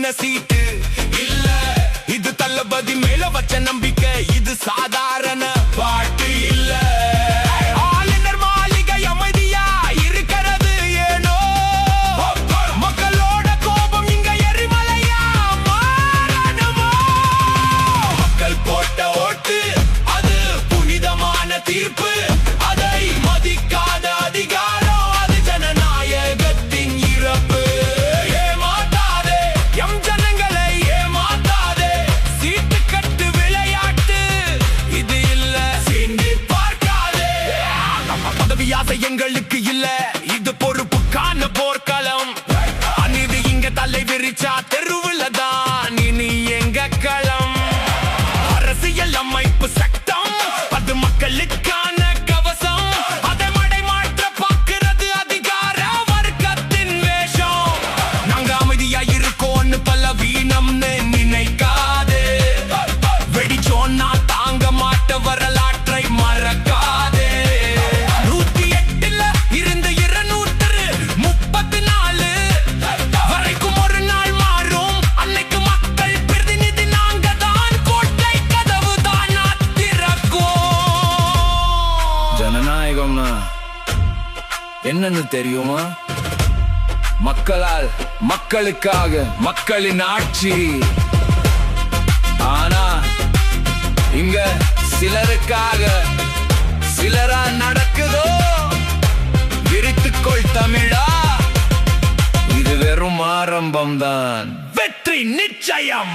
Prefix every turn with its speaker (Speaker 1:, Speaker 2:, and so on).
Speaker 1: சின்ன சீட்டு இல்ல, இது தளபதி மேல வச்ச நம்பிக்கை. இது சாதாரண பாட்டு இல்ல. ஆளுநர் மாளிகை அமைதியா இருக்கிறது ஏனோ, மக்களோட கோபம் இங்க எரிமலையா மாறணுமோ. மக்கள் போட்ட ஓட்டு அது புனிதமான தீர்ப்பு, அதை மதிக்காத அதிகாரம் அது ஜனநாயகத்தின் இறப்பு. ஏமாத்தாதே எம் ஜனங்களை ஏமாத்தாதே, சீட்டு கட்டு விளையாட்டு இது இல்ல, சீண்டி பார்க்காதே. பதவி ஆசை எங்களுக்கு இல்ல, இது பொறுப்புக்கான போர்க்களம். அநீதி இங்க தலை விரிச்சா தெருவுல தான் இனி எங்க களம். அரசியல் அமைப்பு சட்டம் அது மக்களுக்கான கவசம், அதை மடை மாற்ற பார்க்கிறது அதிகார வர்க்கத்தின் வேஷம். நாங்க அமைதியா இருக்கோம்னு பலவீனம்னு நினைக்காதே, வெடிச்சோன்னா தாங்க மாட்ட வரலாற்றை மறக்காதே. 108ல இருந்து 234 வரைக்கும் ஒரு நாள் மாறும், அன்னைக்கு மக்கள் பிரதிநிதி நாங்க தான், கோட்டை கதவு தான் திறக்கும். ஜனநாயகம்னா என்னன்னு தெரியுமா? மக்களால் மக்களுக்காக மக்களின் ஆட்சி. ஆனா இங்க சிலருக்காக சிலரா நடக்குதோ. விரித்துக்கொள் தமிழா, இது வெறும் ஆரம்பம்தான், வெற்றி நிச்சயம்.